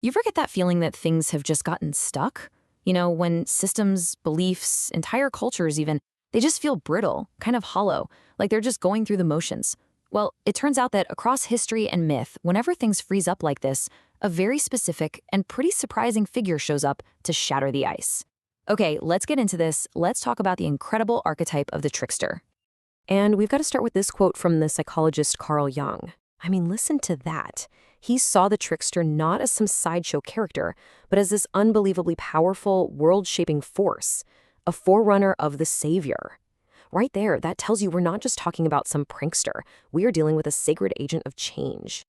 You ever get that feeling that things have just gotten stuck? When systems, beliefs, entire cultures even, they just feel brittle, kind of hollow, like they're just going through the motions. Well, it turns out that across history and myth, whenever things freeze up like this, a very specific and pretty surprising figure shows up to shatter the ice. Okay, let's get into this. Let's talk about the incredible archetype of the trickster. And we've got to start with this quote from the psychologist Carl Jung. I mean, listen to that. He saw the trickster not as some sideshow character, but as this unbelievably powerful, world-shaping force, a forerunner of the savior. Right there, that tells you we're not just talking about some prankster. We are dealing with a sacred agent of change.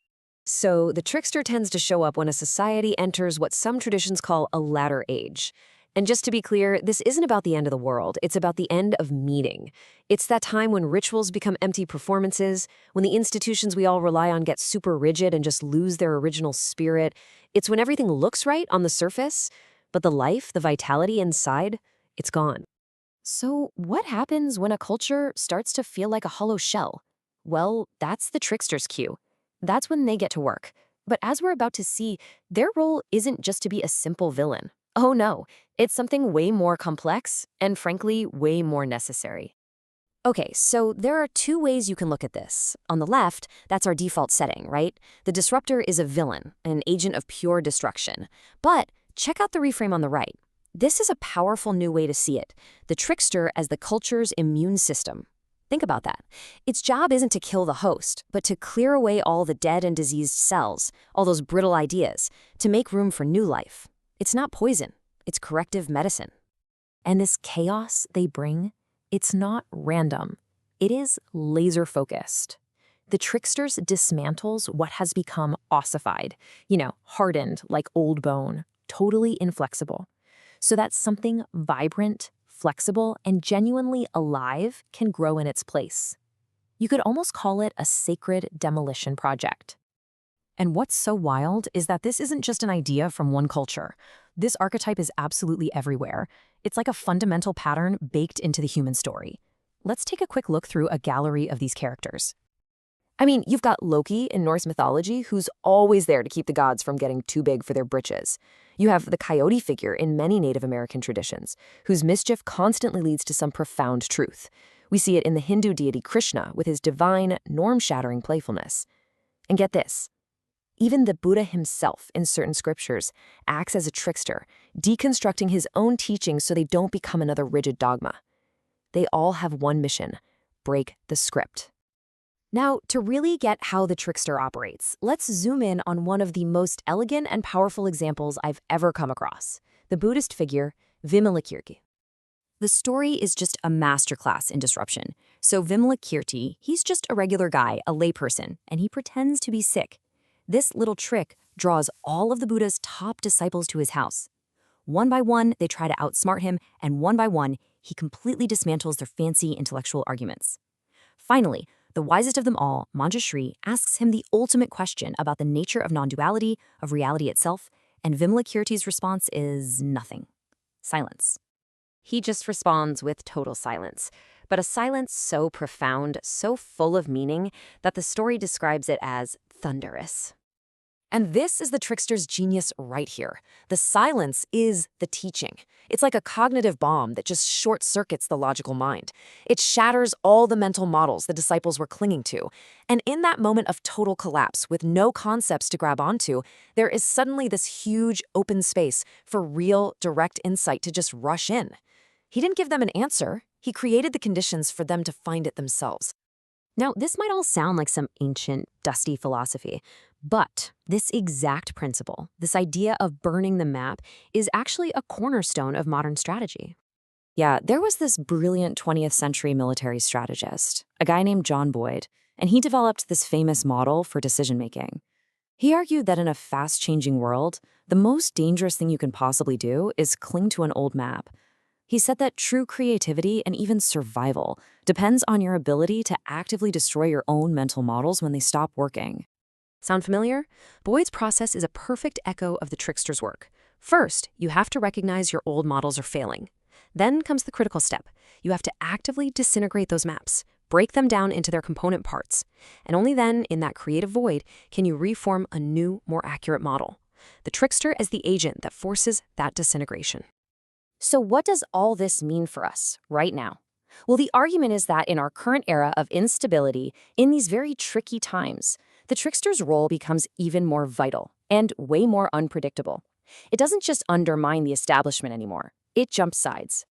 So the trickster tends to show up when a society enters what some traditions call a latter age. And just to be clear, this isn't about the end of the world. It's about the end of meaning. It's that time when rituals become empty performances, when the institutions we all rely on get super rigid and just lose their original spirit. It's when everything looks right on the surface, but the life, the vitality inside, it's gone. So what happens when a culture starts to feel like a hollow shell? Well, that's the trickster's cue. That's when they get to work. But as we're about to see, their role isn't just to be a simple villain. Oh no, it's something way more complex and frankly, way more necessary. Okay, so there are two ways you can look at this. On the left, that's our default setting, right? The disruptor is a villain, an agent of pure destruction. But check out the reframe on the right. This is a powerful new way to see it. The trickster as the culture's immune system. Think about that. Its job isn't to kill the host, but to clear away all the dead and diseased cells, all those brittle ideas, to make room for new life. It's not poison, it's corrective medicine. And this chaos they bring, it's not random. It is laser-focused. The tricksters dismantles what has become ossified, hardened like old bone, totally inflexible, so that something vibrant, flexible, and genuinely alive can grow in its place. You could almost call it a sacred demolition project. And what's so wild is that this isn't just an idea from one culture. This archetype is absolutely everywhere. It's like a fundamental pattern baked into the human story. Let's take a quick look through a gallery of these characters. I mean, you've got Loki in Norse mythology, who's always there to keep the gods from getting too big for their britches. You have the Coyote figure in many Native American traditions, whose mischief constantly leads to some profound truth. We see it in the Hindu deity Krishna with his divine, norm-shattering playfulness. And get this. Even the Buddha himself, in certain scriptures, acts as a trickster, deconstructing his own teachings so they don't become another rigid dogma. They all have one mission: break the script. Now, to really get how the trickster operates, let's zoom in on one of the most elegant and powerful examples I've ever come across, the Buddhist figure, Vimalakīrti. The story is just a masterclass in disruption. So Vimalakīrti, he's just a regular guy, a layperson, and he pretends to be sick. This little trick draws all of the Buddha's top disciples to his house. One by one, they try to outsmart him, and one by one, he completely dismantles their fancy intellectual arguments. Finally, the wisest of them all, Manjushri, asks him the ultimate question about the nature of non-duality, of reality itself, and Vimalakīrti's response is nothing. Silence. He just responds with total silence, but a silence so profound, so full of meaning, that the story describes it as thunderous. And this is the trickster's genius right here. The silence is the teaching. It's like a cognitive bomb that just short-circuits the logical mind. It shatters all the mental models the disciples were clinging to. And in that moment of total collapse, with no concepts to grab onto, there is suddenly this huge open space for real, direct insight to just rush in. He didn't give them an answer. He created the conditions for them to find it themselves. Now, this might all sound like some ancient, dusty philosophy, but this exact principle, this idea of burning the map, is actually a cornerstone of modern strategy. Yeah, there was this brilliant 20th century military strategist, a guy named John Boyd, and he developed this famous model for decision-making. He argued that in a fast-changing world, the most dangerous thing you can possibly do is cling to an old map. He said that true creativity and even survival depends on your ability to actively destroy your own mental models when they stop working. Sound familiar? Boyd's process is a perfect echo of the trickster's work. First, you have to recognize your old models are failing. Then comes the critical step. You have to actively disintegrate those maps, break them down into their component parts. And only then, in that creative void, can you reform a new, more accurate model. the trickster as the agent that forces that disintegration. So what does all this mean for us right now? Well, the argument is that in our current era of instability, in these very tricky times, the trickster's role becomes even more vital and way more unpredictable. It doesn't just undermine the establishment anymore. It jumps sides.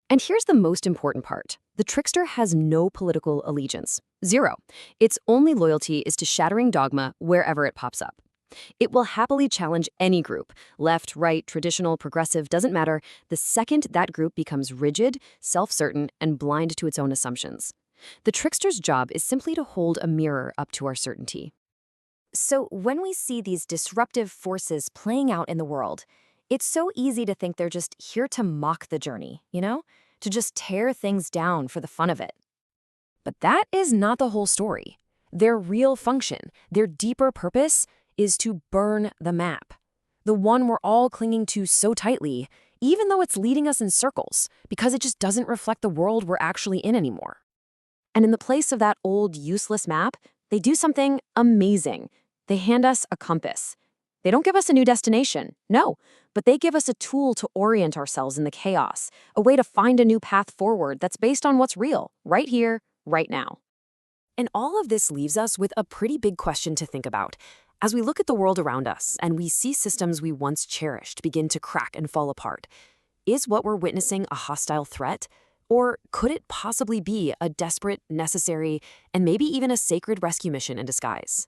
And here's the most important part. The trickster has no political allegiance. Zero. Its only loyalty is to shattering dogma wherever it pops up. It will happily challenge any group, left, right, traditional, progressive, doesn't matter, the second that group becomes rigid, self-certain, and blind to its own assumptions. The trickster's job is simply to hold a mirror up to our certainty. So when we see these disruptive forces playing out in the world, it's so easy to think they're just here to mock the journey, to just tear things down for the fun of it. But that is not the whole story. Their real function, their deeper purpose, is to burn the map. The one we're all clinging to so tightly, even though it's leading us in circles, because it just doesn't reflect the world we're actually in anymore. And in the place of that old, useless map, they do something amazing. They hand us a compass. They don't give us a new destination, no, but they give us a tool to orient ourselves in the chaos, a way to find a new path forward that's based on what's real, right here, right now. And all of this leaves us with a pretty big question to think about. As we look at the world around us and we see systems we once cherished begin to crack and fall apart, is what we're witnessing a hostile threat? Or could it possibly be a desperate, necessary, and maybe even a sacred rescue mission in disguise?